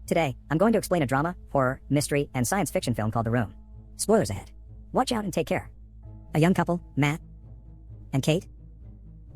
Today, I'm going to explain a drama, horror, mystery, and science fiction film called The Room. Spoilers ahead. Watch out and take care. A young couple, Matt and Kate,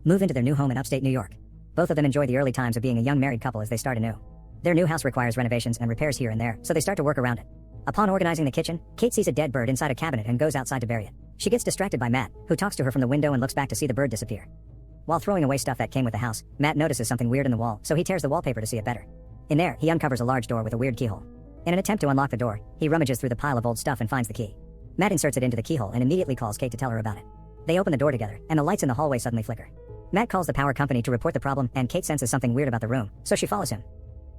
move into their new home in upstate New York. Both of them enjoy the early times of being a young married couple as they start anew. Their new house requires renovations and repairs here and there, so they start to work around it. Upon organizing the kitchen, Kate sees a dead bird inside a cabinet and goes outside to bury it. She gets distracted by Matt, who talks to her from the window and looks back to see the bird disappear. While throwing away stuff that came with the house, Matt notices something weird in the wall, so he tears the wallpaper to see it better. In there, he uncovers a large door with a weird keyhole. In an attempt to unlock the door, he rummages through the pile of old stuff and finds the key. Matt inserts it into the keyhole and immediately calls Kate to tell her about it. They open the door together, and the lights in the hallway suddenly flicker. Matt calls the power company to report the problem, and Kate senses something weird about the room, so she follows him.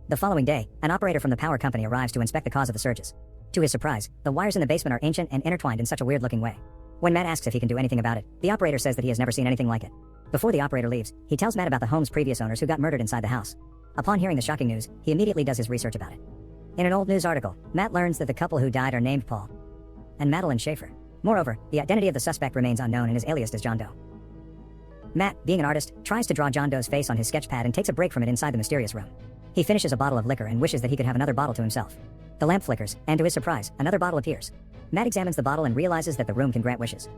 The following day, an operator from the power company arrives to inspect the cause of the surges. To his surprise, the wires in the basement are ancient and intertwined in such a weird-looking way. When Matt asks if he can do anything about it, the operator says that he has never seen anything like it. Before the operator leaves, he tells Matt about the home's previous owners who got murdered inside the house. Upon hearing the shocking news, he immediately does his research about it. In an old news article, Matt learns that the couple who died are named Paul and Madeline Schaefer. Moreover, the identity of the suspect remains unknown and is aliased as John Doe. Matt, being an artist, tries to draw John Doe's face on his sketch pad and takes a break from it inside the mysterious room. He finishes a bottle of liquor and wishes that he could have another bottle to himself. The lamp flickers, and to his surprise, another bottle appears. Matt examines the bottle and realizes that the room can grant wishes.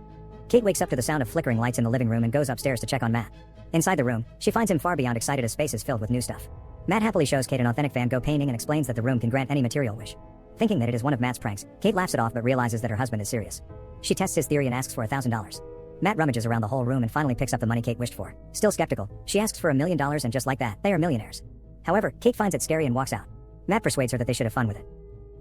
Kate wakes up to the sound of flickering lights in the living room and goes upstairs to check on Matt. Inside the room, she finds him far beyond excited as space is filled with new stuff. Matt happily shows Kate an authentic Van Gogh painting and explains that the room can grant any material wish. Thinking that it is one of Matt's pranks, Kate laughs it off but realizes that her husband is serious. She tests his theory and asks for $1,000. Matt rummages around the whole room and finally picks up the money Kate wished for. Still skeptical, she asks for $1 million and just like that, they are millionaires. However, Kate finds it scary and walks out. Matt persuades her that they should have fun with it.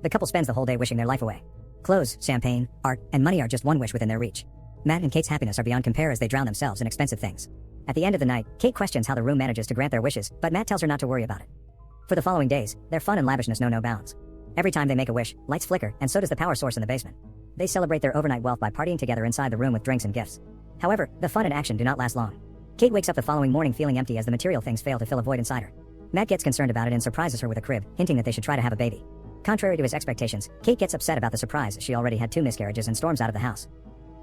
The couple spends the whole day wishing their life away. Clothes, champagne, art, and money are just one wish within their reach. Matt and Kate's happiness are beyond compare as they drown themselves in expensive things. At the end of the night, Kate questions how the room manages to grant their wishes, but Matt tells her not to worry about it. For the following days, their fun and lavishness know no bounds. Every time they make a wish, lights flicker, and so does the power source in the basement. They celebrate their overnight wealth by partying together inside the room with drinks and gifts. However, the fun and action do not last long. Kate wakes up the following morning feeling empty as the material things fail to fill a void inside her. Matt gets concerned about it and surprises her with a crib, hinting that they should try to have a baby. Contrary to his expectations, Kate gets upset about the surprise as she already had 2 miscarriages and storms out of the house.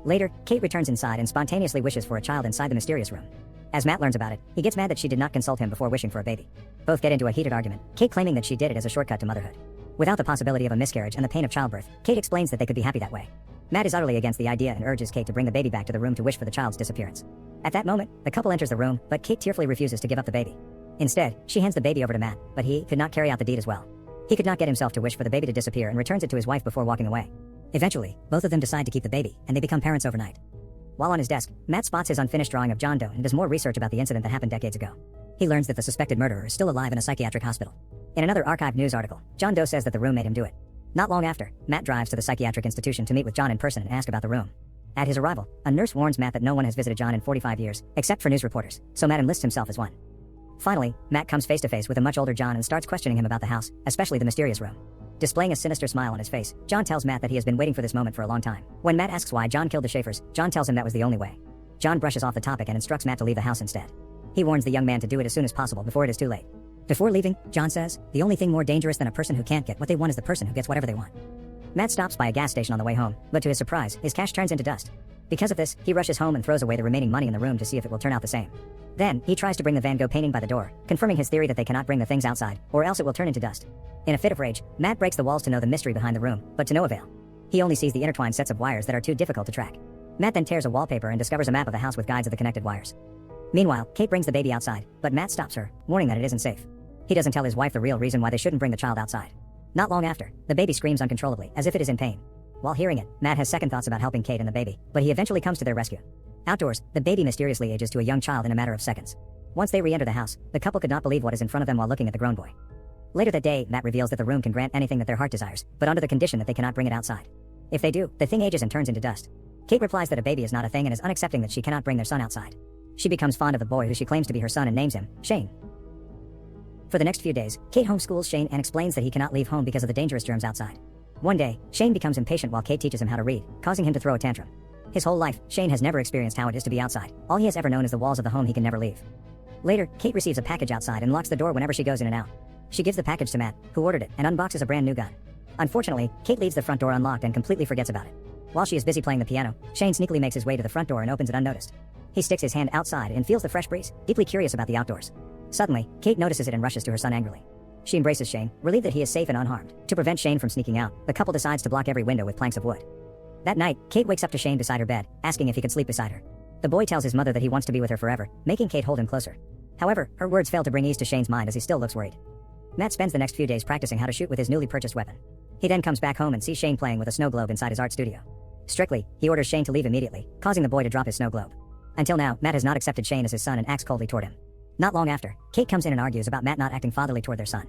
Later, Kate returns inside and spontaneously wishes for a child inside the mysterious room. As Matt learns about it, he gets mad that she did not consult him before wishing for a baby. Both get into a heated argument, Kate claiming that she did it as a shortcut to motherhood. Without the possibility of a miscarriage and the pain of childbirth, Kate explains that they could be happy that way. Matt is utterly against the idea and urges Kate to bring the baby back to the room to wish for the child's disappearance. At that moment, the couple enters the room, but Kate tearfully refuses to give up the baby. Instead, she hands the baby over to Matt, but he could not carry out the deed as well. He could not get himself to wish for the baby to disappear and returns it to his wife before walking away. Eventually, both of them decide to keep the baby, and they become parents overnight. While on his desk, Matt spots his unfinished drawing of John Doe and does more research about the incident that happened decades ago. He learns that the suspected murderer is still alive in a psychiatric hospital. In another archived news article, John Doe says that the room made him do it. Not long after, Matt drives to the psychiatric institution to meet with John in person and ask about the room. At his arrival, a nurse warns Matt that no one has visited John in 45 years, except for news reporters, so Matt enlists himself as one. Finally, Matt comes face to face with a much older John and starts questioning him about the house, especially the mysterious room. Displaying a sinister smile on his face, John tells Matt that he has been waiting for this moment for a long time. When Matt asks why John killed the Schaefers, John tells him that was the only way. John brushes off the topic and instructs Matt to leave the house instead. He warns the young man to do it as soon as possible before it is too late. Before leaving, John says, the only thing more dangerous than a person who can't get what they want is the person who gets whatever they want. Matt stops by a gas station on the way home, but to his surprise, his cash turns into dust. Because of this, he rushes home and throws away the remaining money in the room to see if it will turn out the same. Then, he tries to bring the Van Gogh painting by the door, confirming his theory that they cannot bring the things outside, or else it will turn into dust. In a fit of rage, Matt breaks the walls to know the mystery behind the room, but to no avail. He only sees the intertwined sets of wires that are too difficult to track. Matt then tears a wallpaper and discovers a map of the house with guides of the connected wires. Meanwhile, Kate brings the baby outside, but Matt stops her, warning that it isn't safe. He doesn't tell his wife the real reason why they shouldn't bring the child outside. Not long after, the baby screams uncontrollably, as if it is in pain. While hearing it, Matt has second thoughts about helping Kate and the baby, but he eventually comes to their rescue. Outdoors, the baby mysteriously ages to a young child in a matter of seconds. Once they re-enter the house, the couple could not believe what is in front of them while looking at the grown boy. Later that day, Matt reveals that the room can grant anything that their heart desires, but under the condition that they cannot bring it outside. If they do, the thing ages and turns into dust. Kate replies that a baby is not a thing and is unaccepting that she cannot bring their son outside. She becomes fond of the boy who she claims to be her son and names him Shane. For the next few days, Kate homeschools Shane and explains that he cannot leave home because of the dangerous germs outside. One day, Shane becomes impatient while Kate teaches him how to read, causing him to throw a tantrum. His whole life, Shane has never experienced how it is to be outside. All he has ever known is the walls of the home he can never leave. Later, Kate receives a package outside and locks the door whenever she goes in and out. She gives the package to Matt, who ordered it, and unboxes a brand new gun. Unfortunately, Kate leaves the front door unlocked and completely forgets about it. While she is busy playing the piano, Shane sneakily makes his way to the front door and opens it unnoticed. He sticks his hand outside and feels the fresh breeze, deeply curious about the outdoors. Suddenly, Kate notices it and rushes to her son angrily. She embraces Shane, relieved that he is safe and unharmed. To prevent Shane from sneaking out, the couple decides to block every window with planks of wood. That night, Kate wakes up to Shane beside her bed, asking if he could sleep beside her. The boy tells his mother that he wants to be with her forever, making Kate hold him closer. However, her words fail to bring ease to Shane's mind as he still looks worried. Matt spends the next few days practicing how to shoot with his newly purchased weapon. He then comes back home and sees Shane playing with a snow globe inside his art studio. Strictly, he orders Shane to leave immediately, causing the boy to drop his snow globe. Until now, Matt has not accepted Shane as his son and acts coldly toward him. Not long after, Kate comes in and argues about Matt not acting fatherly toward their son.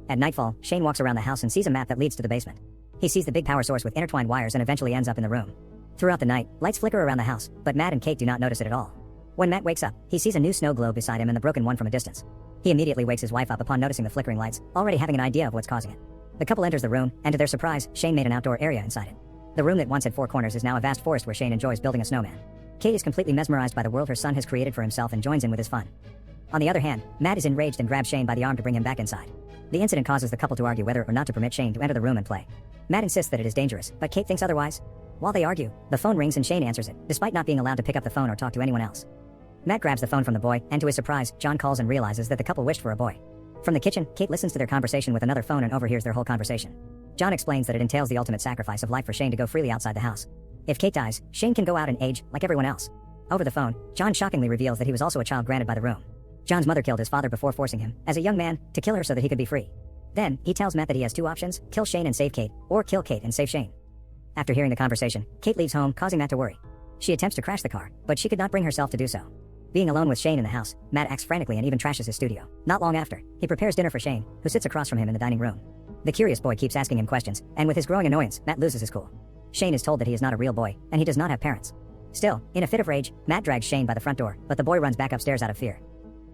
At nightfall, Shane walks around the house and sees a map that leads to the basement. He sees the big power source with intertwined wires and eventually ends up in the room. Throughout the night, lights flicker around the house, but Matt and Kate do not notice it at all. When Matt wakes up, he sees a new snow globe beside him and the broken one from a distance. He immediately wakes his wife up upon noticing the flickering lights, already having an idea of what's causing it. The couple enters the room, and to their surprise, Shane made an outdoor area inside it. The room that once had 4 corners is now a vast forest where Shane enjoys building a snowman. Kate is completely mesmerized by the world her son has created for himself and joins in with his fun. On the other hand, Matt is enraged and grabs Shane by the arm to bring him back inside. The incident causes the couple to argue whether or not to permit Shane to enter the room and play. Matt insists that it is dangerous, but Kate thinks otherwise. While they argue, the phone rings and Shane answers it, despite not being allowed to pick up the phone or talk to anyone else. Matt grabs the phone from the boy, and to his surprise, John calls and realizes that the couple wished for a boy. From the kitchen, Kate listens to their conversation with another phone and overhears their whole conversation. John explains that it entails the ultimate sacrifice of life for Shane to go freely outside the house. If Kate dies, Shane can go out and age, like everyone else. Over the phone, John shockingly reveals that he was also a child granted by the room. John's mother killed his father before forcing him, as a young man, to kill her so that he could be free. Then, he tells Matt that he has 2 options, kill Shane and save Kate, or kill Kate and save Shane. After hearing the conversation, Kate leaves home, causing Matt to worry. She attempts to crash the car, but she could not bring herself to do so. Being alone with Shane in the house, Matt acts frantically and even trashes his studio. Not long after, he prepares dinner for Shane, who sits across from him in the dining room. The curious boy keeps asking him questions, and with his growing annoyance, Matt loses his cool. Shane is told that he is not a real boy, and he does not have parents. Still, in a fit of rage, Matt drags Shane by the front door, but the boy runs back upstairs out of fear.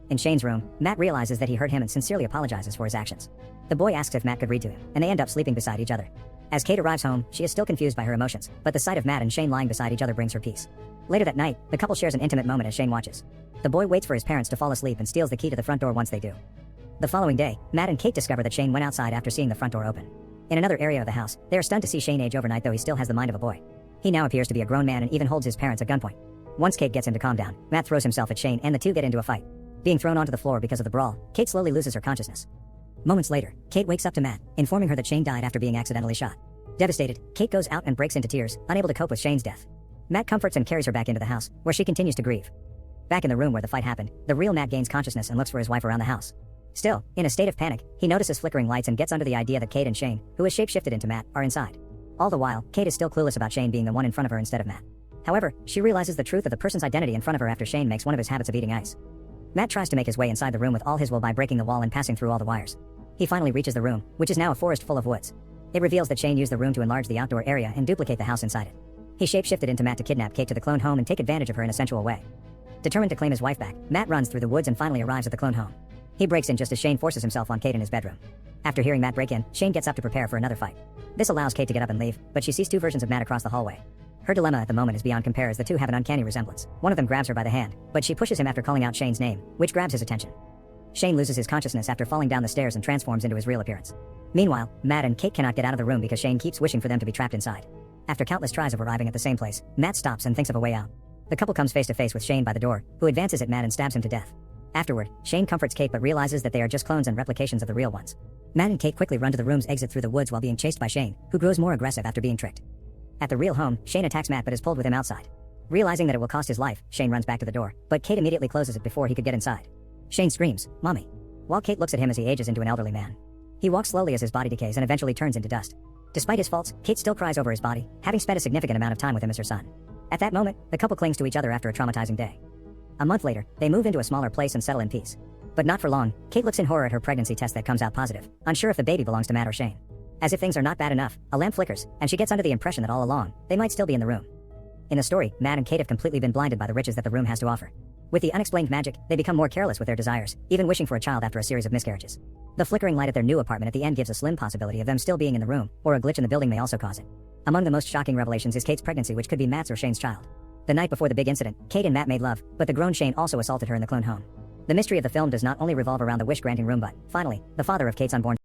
In Shane's room, Matt realizes that he hurt him and sincerely apologizes for his actions. The boy asks if Matt could read to him, and they end up sleeping beside each other. As Kate arrives home, she is still confused by her emotions, but the sight of Matt and Shane lying beside each other brings her peace. Later that night, the couple shares an intimate moment as Shane watches. The boy waits for his parents to fall asleep and steals the key to the front door once they do. The following day, Matt and Kate discover that Shane went outside after seeing the front door open. In another area of the house, they are stunned to see Shane age overnight, though he still has the mind of a boy. He now appears to be a grown man and even holds his parents at gunpoint. Once Kate gets him to calm down, Matt throws himself at Shane and the two get into a fight. Being thrown onto the floor because of the brawl, Kate slowly loses her consciousness. Moments later, Kate wakes up to Matt, informing her that Shane died after being accidentally shot. Devastated, Kate goes out and breaks into tears, unable to cope with Shane's death. Matt comforts and carries her back into the house, where she continues to grieve. Back in the room where the fight happened, the real Matt gains consciousness and looks for his wife around the house. Still, in a state of panic, he notices flickering lights and gets under the idea that Kate and Shane, who is shapeshifted into Matt, are inside. All the while, Kate is still clueless about Shane being the one in front of her instead of Matt. However, she realizes the truth of the person's identity in front of her after Shane makes one of his habits of eating ice. Matt tries to make his way inside the room with all his will by breaking the wall and passing through all the wires. He finally reaches the room, which is now a forest full of woods. It reveals that Shane used the room to enlarge the outdoor area and duplicate the house inside it. He shapeshifted into Matt to kidnap Kate to the cloned home and take advantage of her in a sensual way. Determined to claim his wife back, Matt runs through the woods and finally arrives at the cloned home. He breaks in just as Shane forces himself on Kate in his bedroom. After hearing Matt break in, Shane gets up to prepare for another fight. This allows Kate to get up and leave, but she sees 2 versions of Matt across the hallway. Her dilemma at the moment is beyond compare as the two have an uncanny resemblance. One of them grabs her by the hand, but she pushes him after calling out Shane's name, which grabs his attention. Shane loses his consciousness after falling down the stairs and transforms into his real appearance. Meanwhile, Matt and Kate cannot get out of the room because Shane keeps wishing for them to be trapped inside. After countless tries of arriving at the same place, Matt stops and thinks of a way out. The couple comes face to face with Shane by the door, who advances at Matt and stabs him to death. Afterward, Shane comforts Kate but realizes that they are just clones and replications of the real ones. Matt and Kate quickly run to the room's exit through the woods while being chased by Shane, who grows more aggressive after being tricked. At the real home, Shane attacks Matt but is pulled with him outside. Realizing that it will cost his life, Shane runs back to the door, but Kate immediately closes it before he could get inside. Shane screams, "Mommy," while Kate looks at him as he ages into an elderly man. He walks slowly as his body decays and eventually turns into dust. Despite his faults, Kate still cries over his body, having spent a significant amount of time with him as her son. At that moment, the couple clings to each other after a traumatizing day. A month later, they move into a smaller place and settle in peace. But not for long, Kate looks in horror at her pregnancy test that comes out positive, unsure if the baby belongs to Matt or Shane. As if things are not bad enough, a lamp flickers, and she gets under the impression that all along, they might still be in the room. In the story, Matt and Kate have completely been blinded by the riches that the room has to offer. With the unexplained magic, they become more careless with their desires, even wishing for a child after a series of miscarriages. The flickering light at their new apartment at the end gives a slim possibility of them still being in the room, or a glitch in the building may also cause it. Among the most shocking revelations is Kate's pregnancy, which could be Matt's or Shane's child. The night before the big incident, Kate and Matt made love, but the grown Shane also assaulted her in the clone home. The mystery of the film does not only revolve around the wish-granting room but, finally, the father of Kate's unborn